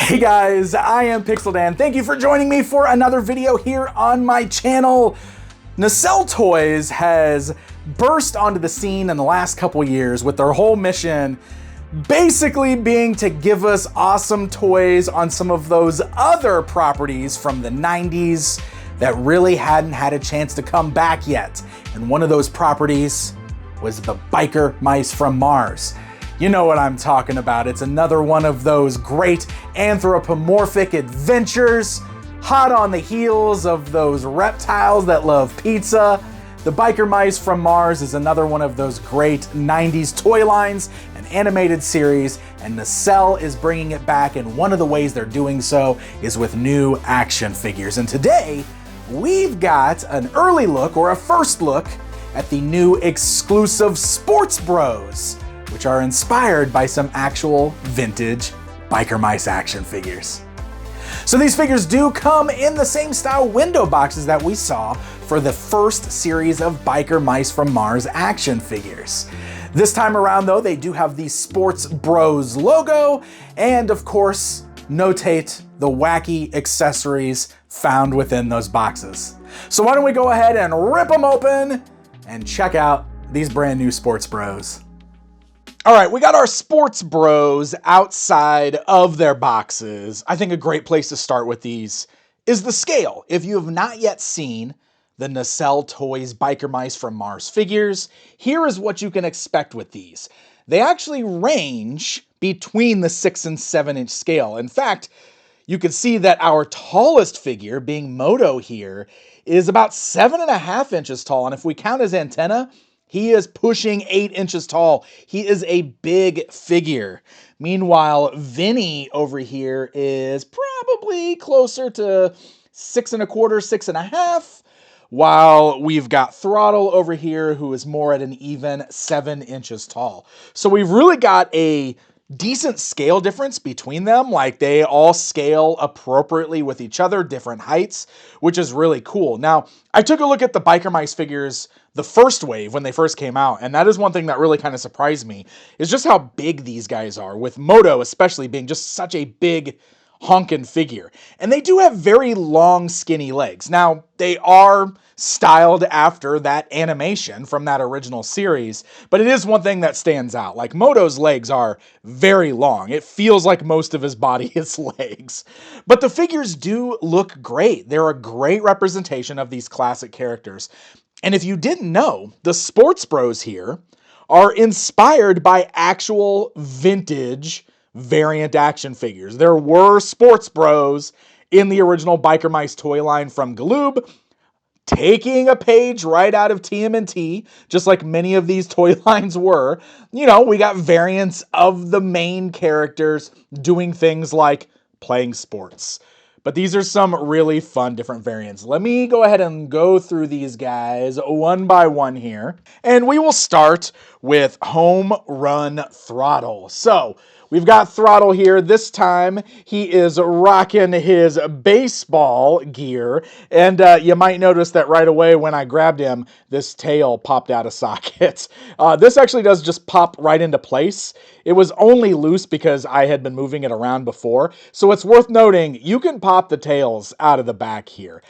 Hey guys, I am Pixel Dan. Thank you for joining me for another video here on my channel. Nacelle Toys has burst onto the scene in the last couple years with their whole mission basically being to give us awesome toys on some of those other properties from the 90s that really hadn't had a chance to come back yet. And one of those properties was the Biker Mice from Mars. You know what I'm talking about. It's another one of those great anthropomorphic adventures, hot on the heels of those reptiles that love pizza. The Biker Mice from Mars is another one of those great 90s toy lines, an animated series, and Nacelle is bringing it back, and one of the ways they're doing so is with new action figures. And today, we've got an early look, or a first look, at the new exclusive Sports Bros, which are inspired by some actual vintage Biker Mice action figures. So these figures do come in the same style window boxes that we saw for the first series of Biker Mice from Mars action figures. This time around though, they do have the Sports Bros logo and of course, notate the wacky accessories found within those boxes. So why don't we go ahead and rip them open and check out these brand new Sports Bros. All right, we got our Sports Bros outside of their boxes. I think a great place to start with these is the scale. If you have not yet seen the Nacelle Toys Biker Mice from Mars figures, here is what you can expect with these. They actually range between the 6 and 7 inch scale. In fact, you can see that our tallest figure, being Moto here, is about 7.5 inches tall. And if we count his antenna, he is pushing 8 inches tall. He is a big figure. Meanwhile, Vinnie over here is probably closer to 6.25, 6.5, while we've got Throttle over here, who is more at an even 7 inches tall. So we've really got a decent scale difference between them. Like, they all scale appropriately with each other, different heights, which is really cool. Now, I took a look at the Biker Mice figures the first wave when they first came out, and that is one thing that really kind of surprised me, is just how big these guys are, with Moto especially being just such a big honkin' figure. And they do have very long, skinny legs. Now, they are styled after that animation from that original series, but it is one thing that stands out. Like, Moto's legs are very long. It feels like most of his body is legs. But the figures do look great. They're a great representation of these classic characters. And if you didn't know, the Sports Bros here are inspired by actual vintage variant action figures. There were Sports Bros in the original Biker Mice toy line from Galoob, taking a page right out of TMNT, just like many of these toy lines were. You know, we got variants of the main characters doing things like playing sports. But these are some really fun different variants. Let me go ahead and go through these guys one by one here. And we will start with Home Run Throttle. So, we've got Throttle here. This time, he is rocking his baseball gear. And you might notice that right away when I grabbed him, this tail popped out of socket. This actually does just pop right into place. It was only loose because I had been moving it around before. So it's worth noting, you can pop the tails out of the back here.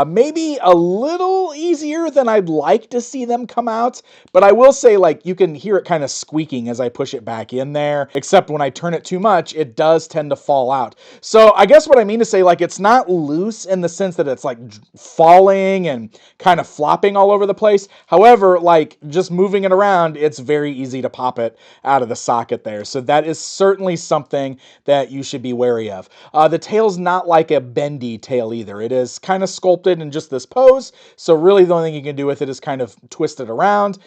Maybe a little easier than I'd like to see them come out. But I will say, like, you can hear it kind of squeaking as I push it back in there. Except when I turn it too much, it does tend to fall out. So I guess what I mean to say, like, it's not loose in the sense that it's like falling and kind of flopping all over the place. However, like, just moving it around, it's very easy to pop it out of the socket there. So that is certainly something that you should be wary of. The tail's not like a bendy tail either. It is kind of sculpted in just this pose. So really the only thing you can do with it is kind of twist it around.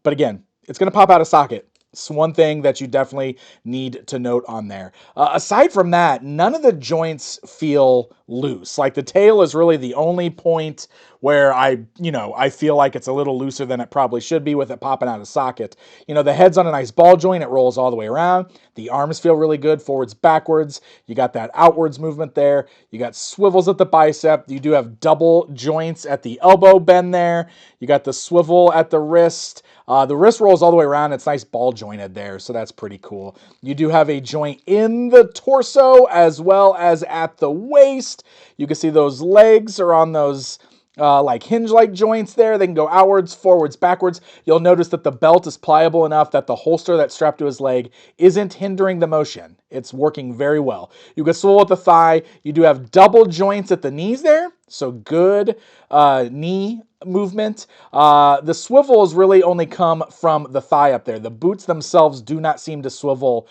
But again, it's going to pop out of socket. It's one thing that you definitely need to note on there. Aside from that, none of the joints feel loose. Like the tail is really the only point where I feel like it's a little looser than it probably should be with it popping out of socket. The head's on a nice ball joint. It rolls all the way around. The arms feel really good, forwards, backwards. You got that outwards movement there. You got swivels at the bicep. You do have double joints at the elbow bend there. You got the swivel at the wrist. The wrist rolls all the way around. It's nice ball jointed there, so that's pretty cool. You do have a joint in the torso as well as at the waist. You can see those legs are on those like hinge-like joints there. They can go outwards, forwards, backwards. You'll notice that the belt is pliable enough that the holster that's strapped to his leg isn't hindering the motion. It's working very well. You can swivel at the thigh. You do have double joints at the knees there, so good knee movement. The swivels really only come from the thigh up there. The boots themselves do not seem to swivel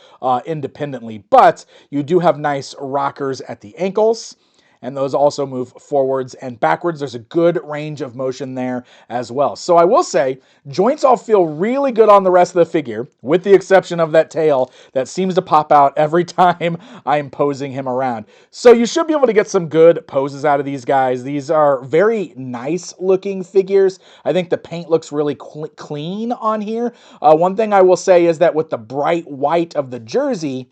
independently, but you do have nice rockers at the ankles, and those also move forwards and backwards. There's a good range of motion there as well. So I will say, joints all feel really good on the rest of the figure, with the exception of that tail that seems to pop out every time I'm posing him around. So you should be able to get some good poses out of these guys. These are very nice looking figures. I think the paint looks really clean on here. One thing I will say is that with the bright white of the jersey,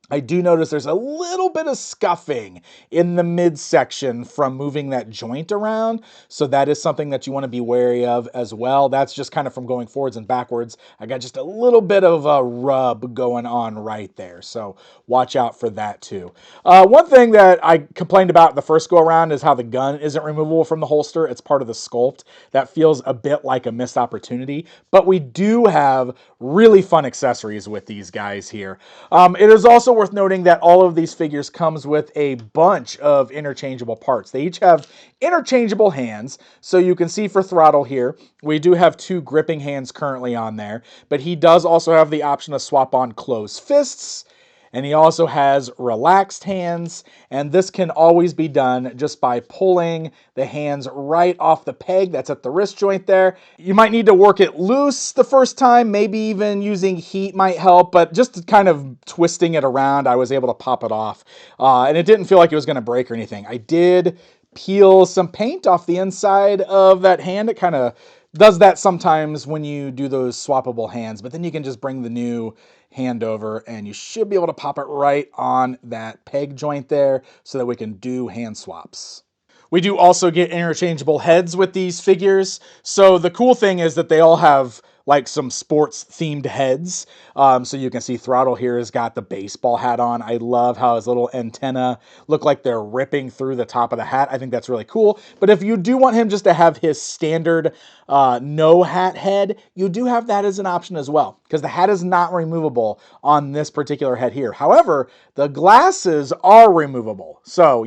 I do notice there's a little bit of scuffing in the midsection from moving that joint around. So that is something that you want to be wary of as well. That's just kind of from going forwards and backwards. I got just a little bit of a rub going on right there. So watch out for that too. One thing that I complained about the first go around is how the gun isn't removable from the holster. It's part of the sculpt. That feels a bit like a missed opportunity, but we do have really fun accessories with these guys here. It is also worth noting that all of these figures comes with a bunch of interchangeable parts. They each have interchangeable hands. So you can see for Throttle here, we do have 2 gripping hands currently on there, but he does also have the option to swap on closed fists. And he also has relaxed hands, and this can always be done just by pulling the hands right off the peg that's at the wrist joint there. You might need to work it loose the first time, maybe even using heat might help, but just kind of twisting it around, I was able to pop it off. And it didn't feel like it was going to break or anything. I did peel some paint off the inside of that hand. It kind of does that sometimes when you do those swappable hands, but then you can just bring the new hand over and you should be able to pop it right on that peg joint there so that we can do hand swaps. We do also get interchangeable heads with these figures. So the cool thing is that they all have like some sports themed heads. So you can see Throttle here has got the baseball hat on. I love how his little antenna look like they're ripping through the top of the hat. I think that's really cool. But if you do want him just to have his standard no hat head, you do have that as an option as well, because the hat is not removable on this particular head here. However, the glasses are removable. So,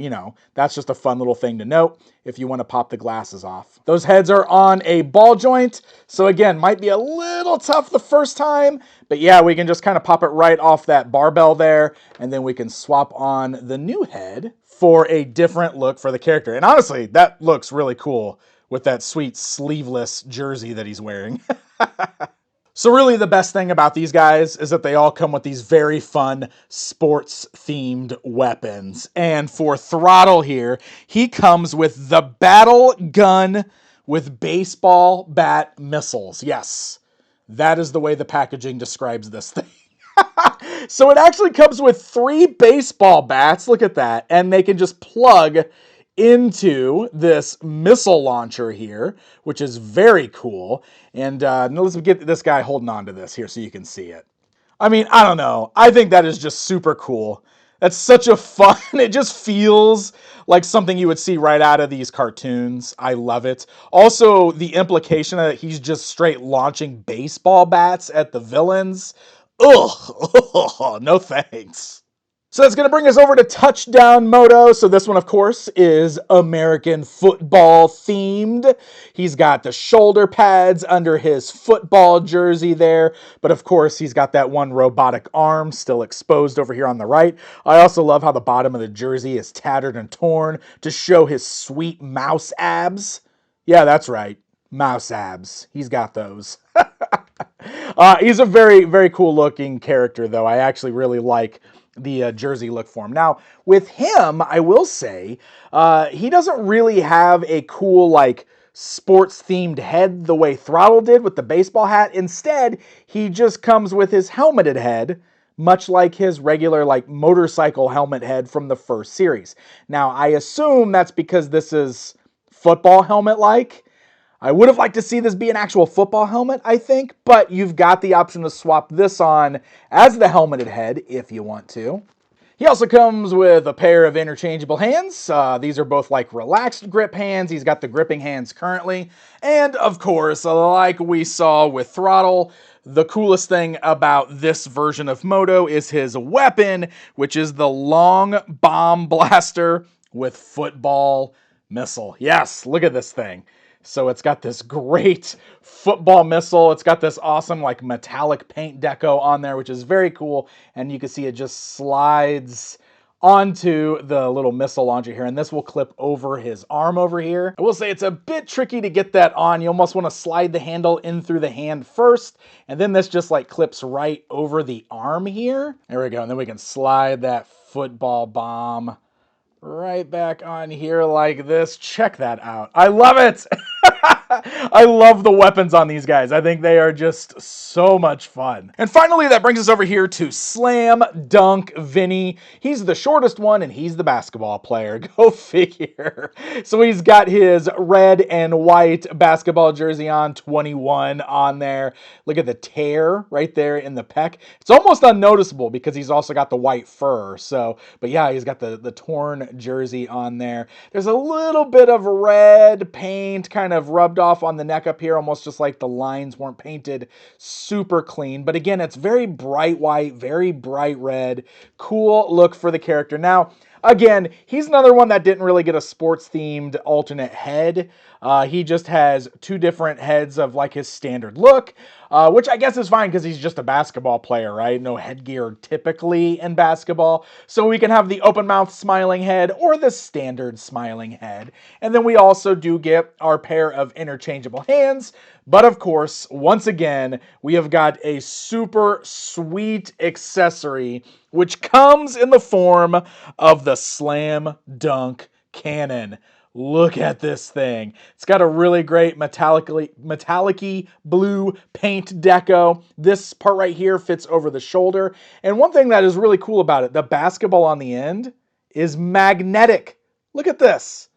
that's just a fun little thing to note if you want to pop the glasses off. Those heads are on a ball joint. So again, might be a little tough the first time, but yeah, we can just kind of pop it right off that barbell there, and then we can swap on the new head for a different look for the character. And honestly, that looks really cool with that sweet sleeveless jersey that he's wearing. So really the best thing about these guys is that they all come with these very fun sports-themed weapons. And for Throttle here, he comes with the battle gun with baseball bat missiles. Yes, that is the way the packaging describes this thing. So it actually comes with 3 baseball bats, look at that, and they can just plug into this missile launcher here, which is very cool. And let's get this guy holding on to this here so you can see it. I mean, I don't know. I think that is just super cool. That's such a fun, it just feels like something you would see right out of these cartoons. I love it. Also, the implication that he's just straight launching baseball bats at the villains. Ugh, no thanks. So that's going to bring us over to Touchdown Moto. So this one, of course, is American football themed. He's got the shoulder pads under his football jersey there. But of course, he's got that one robotic arm still exposed over here on the right. I also love how the bottom of the jersey is tattered and torn to show his sweet mouse abs. Yeah, that's right. Mouse abs. He's got those. He's a very, very cool looking character, though. I actually really like the jersey look for him. Now, with him, I will say, he doesn't really have a cool, like, sports-themed head the way Throttle did with the baseball hat. Instead, he just comes with his helmeted head, much like his regular, like, motorcycle helmet head from the first series. Now, I assume that's because this is football helmet-like. I would have liked to see this be an actual football helmet, I think, but you've got the option to swap this on as the helmeted head if you want to. He also comes with a pair of interchangeable hands. These are both like relaxed grip hands. He's got the gripping hands currently. And of course, like we saw with Throttle, the coolest thing about this version of Moto is his weapon, which is the long bomb blaster with football missile. Yes, look at this thing. So it's got this great football missile. It's got this awesome like metallic paint deco on there, which is very cool. And you can see it just slides onto the little missile launcher here. And this will clip over his arm over here. I will say it's a bit tricky to get that on. You almost want to slide the handle in through the hand first. And then this just like clips right over the arm here. There we go. And then we can slide that football bomb right back on here like this. Check that out. I love it. I love the weapons on these guys. I think they are just so much fun. And finally, that brings us over here to Slam Dunk Vinnie. He's the shortest one and he's the basketball player. Go figure. So he's got his red and white basketball jersey on, 21 on there. Look at the tear right there in the pec. It's almost unnoticeable because he's also got the white fur. So, but yeah, he's got the torn jersey on there. There's a little bit of red paint kind of rubbed off on the neck up here, almost just like the lines weren't painted super clean. But again, it's very bright white, very bright red. Cool look for the character. Now, again, he's another one that didn't really get a sports-themed alternate head. He just has two different heads of like his standard look, which I guess is fine because he's just a basketball player, right? No headgear typically in basketball. So we can have the open mouth smiling head or the standard smiling head. And then we also do get our pair of interchangeable hands. But of course, once again, we have got a super sweet accessory, which comes in the form of the Slam Dunk Cannon. Look at this thing. It's got a really great metallic-y blue paint deco. This part right here fits over the shoulder. And one thing that is really cool about it, the basketball on the end is magnetic. Look at this.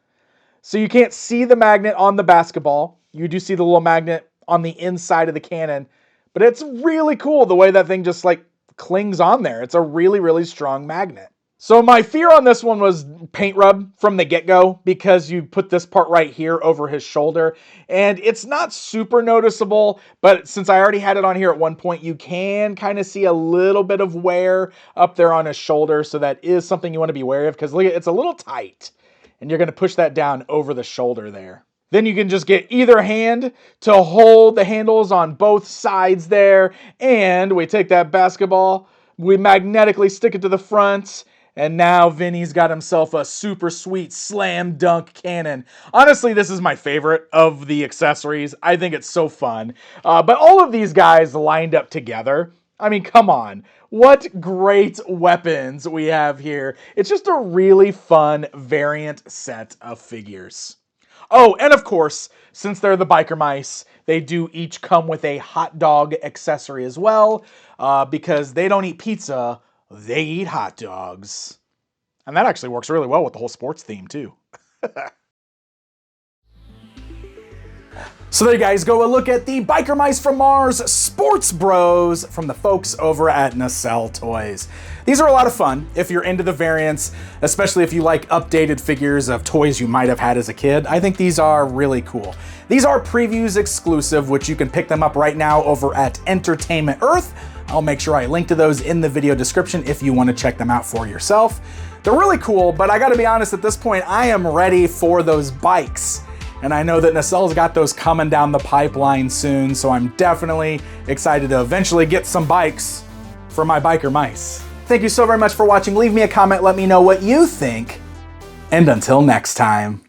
So you can't see the magnet on the basketball. You do see the little magnet on the inside of the cannon. But it's really cool the way that thing just like clings on there. It's a really, really strong magnet. So my fear on this one was paint rub from the get-go because you put this part right here over his shoulder and it's not super noticeable, but since I already had it on here at one point, you can kind of see a little bit of wear up there on his shoulder. So that is something you want to be wary of because look, it's a little tight and you're going to push that down over the shoulder there. Then you can just get either hand to hold the handles on both sides there. And we take that basketball, we magnetically stick it to the front. And now Vinny's got himself a super sweet slam dunk cannon. Honestly, this is my favorite of the accessories. I think it's so fun. But all of these guys lined up together, I mean, come on. What great weapons we have here. It's just a really fun variant set of figures. Oh, and of course, since they're the biker mice, they do each come with a hot dog accessory as well, because they don't eat pizza, they eat hot dogs. And that actually works really well with the whole sports theme too. So there you guys go, a look at the Biker Mice from Mars Sports Bros from the folks over at Nacelle Toys. These are a lot of fun if you're into the variants, especially if you like updated figures of toys you might have had as a kid. I think these are really cool. These are previews exclusive, which you can pick them up right now over at Entertainment Earth. I'll make sure I link to those in the video description if you want to check them out for yourself. They're really cool, but I gotta be honest, at this point, I am ready for those bikes. And I know that Nacelle's got those coming down the pipeline soon, so I'm definitely excited to eventually get some bikes for my biker mice. Thank you so very much for watching. Leave me a comment, let me know what you think, and until next time.